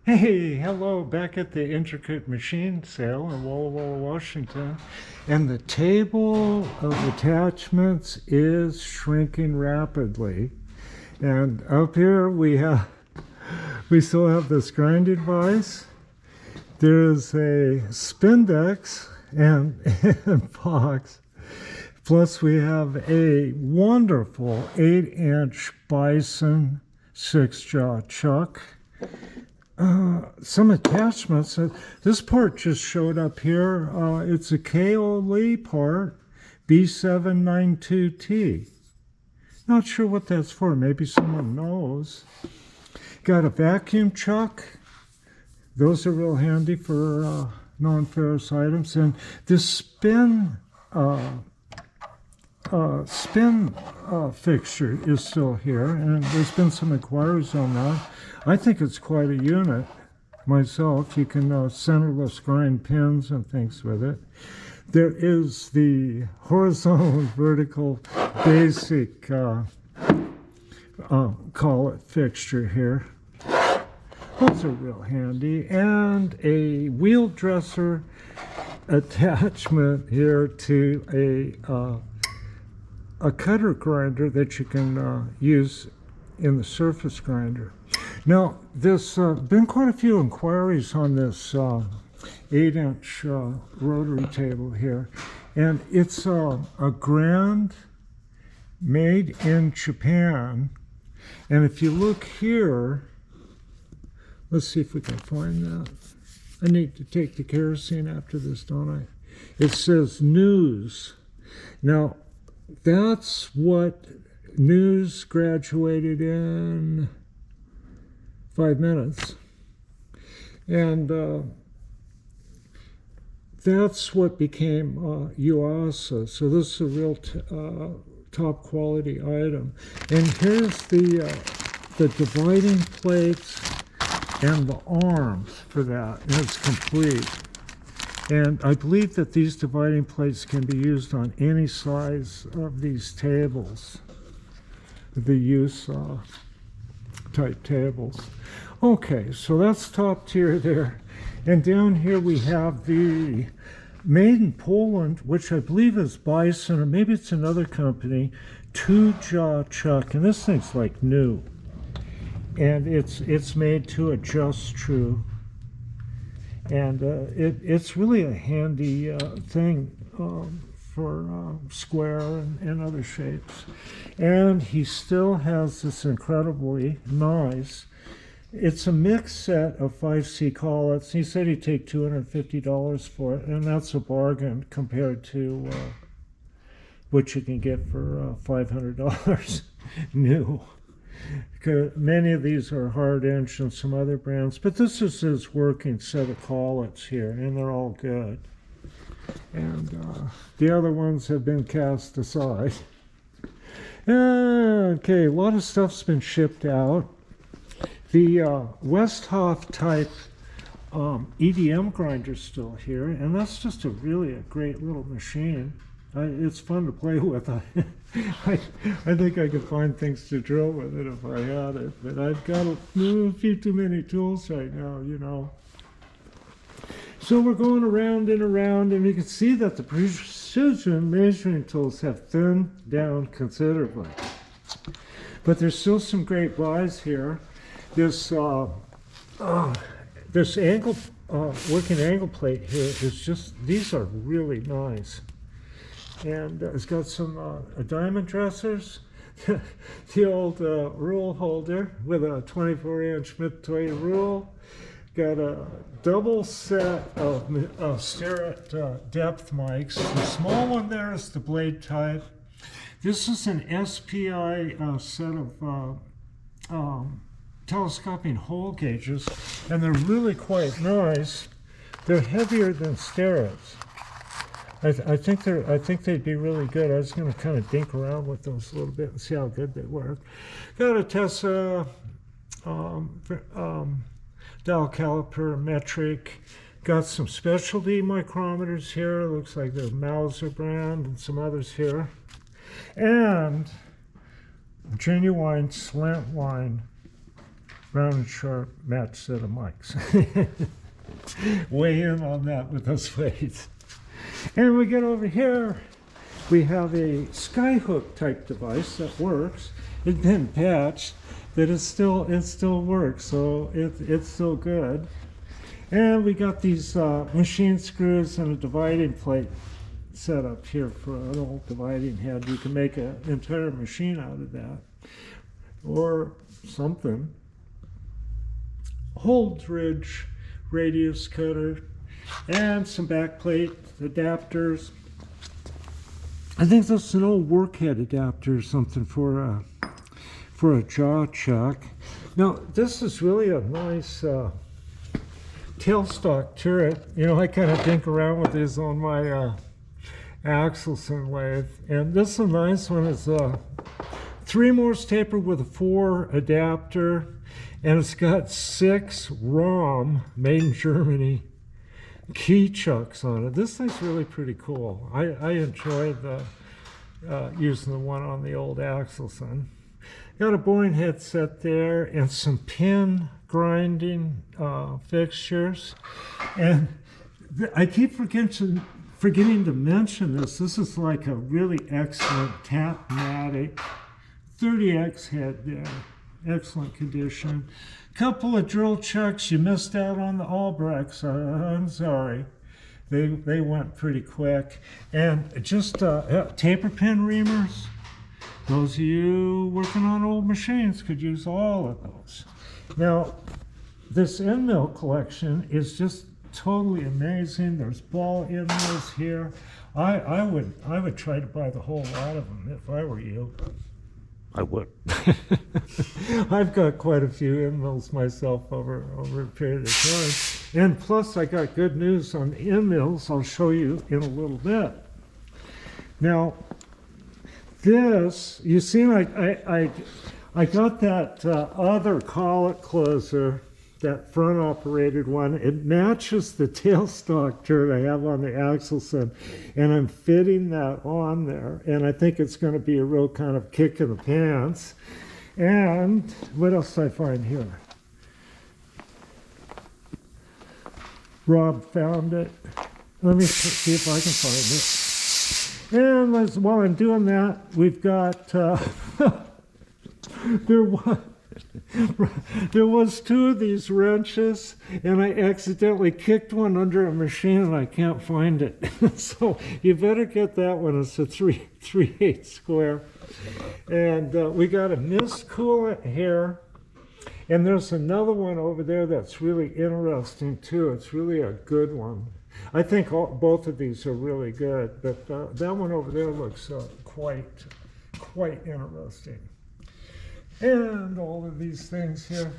Hey, hello, back at the Intricut Machine sale in Walla Walla, Washington. And the table of attachments is shrinking rapidly. And up here we still have this grinding vise. There's a Spindex and box. Plus we have a wonderful 8-inch Bison 6-jaw chuck. Some attachments. This part just showed up here. It's a Chloie part, B792T. Not sure what that's for. Maybe someone knows. Got a vacuum chuck. Those are real handy for non-ferrous items. And this spin fixture is still here, and there's been some inquiries on that. I think it's quite a unit myself. You can centerless grind pins and things with it. There is the horizontal and vertical basic call it fixture here. Those are real handy. And a wheel dresser attachment here to a cutter grinder that you can use in the surface grinder. Now, there's been quite a few inquiries on this 8-inch rotary table here, and it's a Grand made in Japan. And if you look here, let's see if we can find that. I need to take the kerosene after this, don't I? It says news. Now, that's what news graduated in 5 minutes. And that's what became Yuasa. So this is a real top quality item. And here's the dividing plates and the arms for that. And it's complete. And I believe that these dividing plates can be used on any size of these tables, the use type tables. Okay, so that's top tier there. And down here we have the made in Poland, which I believe is Bison, or maybe it's another company, 2-jaw chuck. And this thing's like new. And it's made to adjust true. And it's really a handy thing for square and other shapes. And he still has this incredibly nice, it's a mixed set of 5C collets. He said he'd take $250 for it, and that's a bargain compared to what you can get for $500 new. Many of these are hard inch and some other brands, but this is his working set of collets here, and they're all good. And the other ones have been cast aside. Okay, a lot of stuff's been shipped out. The Westhoff type EDM grinder's still here, and that's just really a great little machine. It's fun to play with. I think I could find things to drill with it if I had it, but I've got a few too many tools right now, you know. So we're going around and around, and you can see that the precision measuring tools have thinned down considerably. But there's still some great buys here. This angle, working angle plate here is just, these are really nice. And it's got some diamond dressers, the old rule holder with a 24-inch mid-toy rule. Got a double set of Starrett depth mics. The small one there is the blade type. This is an SPI set of telescoping hole gauges, and they're really quite nice. They're heavier than Starrett's. I think they'd be really good. I was going to kind of dink around with those a little bit and see how good they work. Got a Tessa dial caliper metric. Got some specialty micrometers here. Looks like the Mauser brand and some others here. And genuine slant line round and sharp match set of mics. Weigh in on that with those weights. And we get over here, we have a Skyhook type device that works. It's been patched, but it still works, so it's still good. And we got these machine screws and a dividing plate set up here for an old dividing head. You can make an entire machine out of that, or something. Holdridge radius cutter, and some backplate adapters. I think this is an old workhead adapter or something for a jaw chuck. Now this is really a nice tailstock turret. You know, I kind of dink around with these on my Axelson lathe, and this is a nice one. It's a 3 Morse Taper with a 4 adapter, and it's got 6 ROM, made in Germany, key chucks on it. This thing's really pretty cool. I enjoyed using the one on the old Axelson. Got a boring headset there and some pin grinding fixtures. And I keep forgetting to mention this. This is like a really excellent Tapmatic 30X head there. Excellent condition. Couple of drill chucks. You missed out on the Albrechts. I'm sorry. They went pretty quick. And just taper pin reamers. Those of you working on old machines could use all of those. Now, this end mill collection is just totally amazing. There's ball end mills here. I would try to buy the whole lot of them if I were you. I would. I've got quite a few end mills myself over a period of time. And plus, I got good news on the end mills. I'll show you in a little bit. Now, this, you see, I got that other collet closer, that front operated one. It matches the tailstock turret I have on the Axelson, and I'm fitting that on there, and I think it's going to be a real kind of kick in the pants. And what else did I find here? Rob found it. Let me see if I can find it. And while I'm doing that, we've got there was 2 of these wrenches, and I accidentally kicked one under a machine and I can't find it. So you better get that one. It's a 3/8 square. And we got a mist coolant here, and there's another one over there that's really interesting too. It's really a good one. I think both of these are really good, but that one over there looks quite interesting. And all of these things here.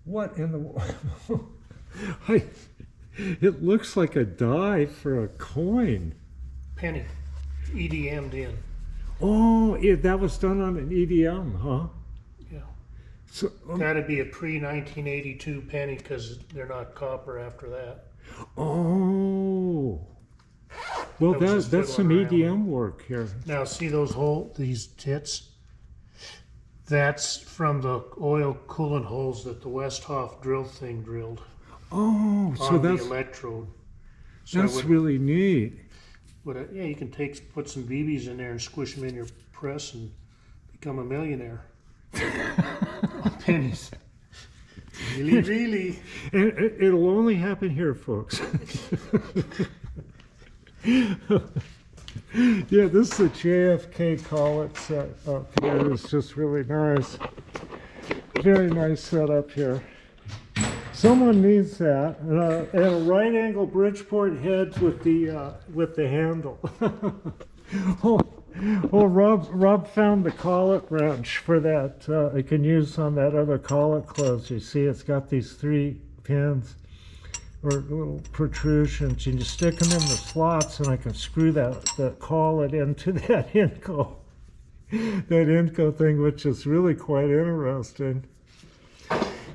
What in the world? It looks like a die for a coin. Penny. EDM'd in. Oh, that was done on an EDM, huh? Yeah. So That'd be a pre-1982 penny because they're not copper after that. Oh. Well, that's some EDM work here. Now, see these tits? That's from the oil coolant holes that the Westhoff drill thing drilled. Oh, so that's the electrode. So that's really neat. Yeah, you can put some BBs in there and squish them in your press and become a millionaire. Pennies. Really, really. And it'll only happen here, folks. Yeah, this is a JFK collet set up here. It's just really nice. Very nice setup here. Someone needs that. And a right angle Bridgeport head with the handle. Rob found the collet wrench for that. I can use on that other collet closer. You see, it's got these 3 pins or little protrusions. You just stick them in the slots, and I can screw that collet into that Inco thing, which is really quite interesting.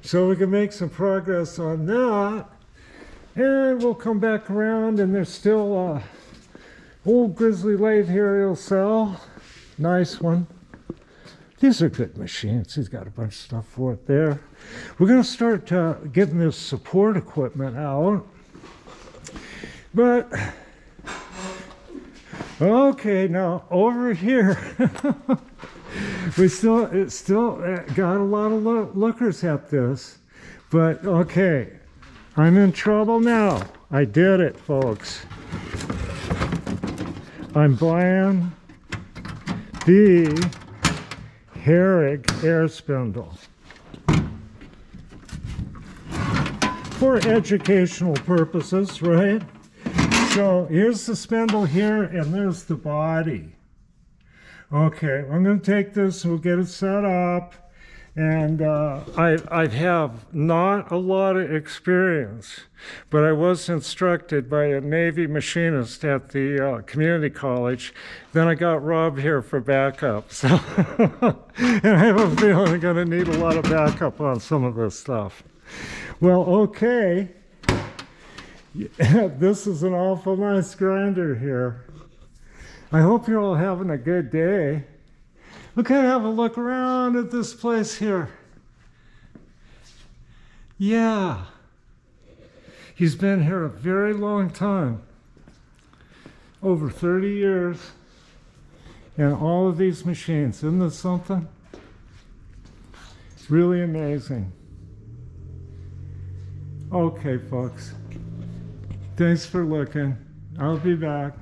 So we can make some progress on that, and we'll come back around, and there's still old grizzly lathe here he'll sell. Nice one. These are good machines. He's got a bunch of stuff for it there. We're going to start getting this support equipment out. But, okay, now over here, we still got a lot of lookers at this. But, okay, I'm in trouble now. I did it, folks. I'm buying the Herrig air spindle for educational purposes, right? So here's the spindle here, and there's the body. Okay, I'm going to take this, we'll get it set up, and I have not a lot of experience, but I was instructed by a Navy machinist at the community college. Then I got Rob here for backup, so and I have a feeling I'm going to need a lot of backup on some of this stuff. Well, okay. This is an awful nice grinder here. I hope you're all having a good day. Okay, have a look around at this place here. Yeah. He's been here a very long time. Over 30 years. And all of these machines. Isn't this something? It's really amazing. Okay, folks. Thanks for looking. I'll be back.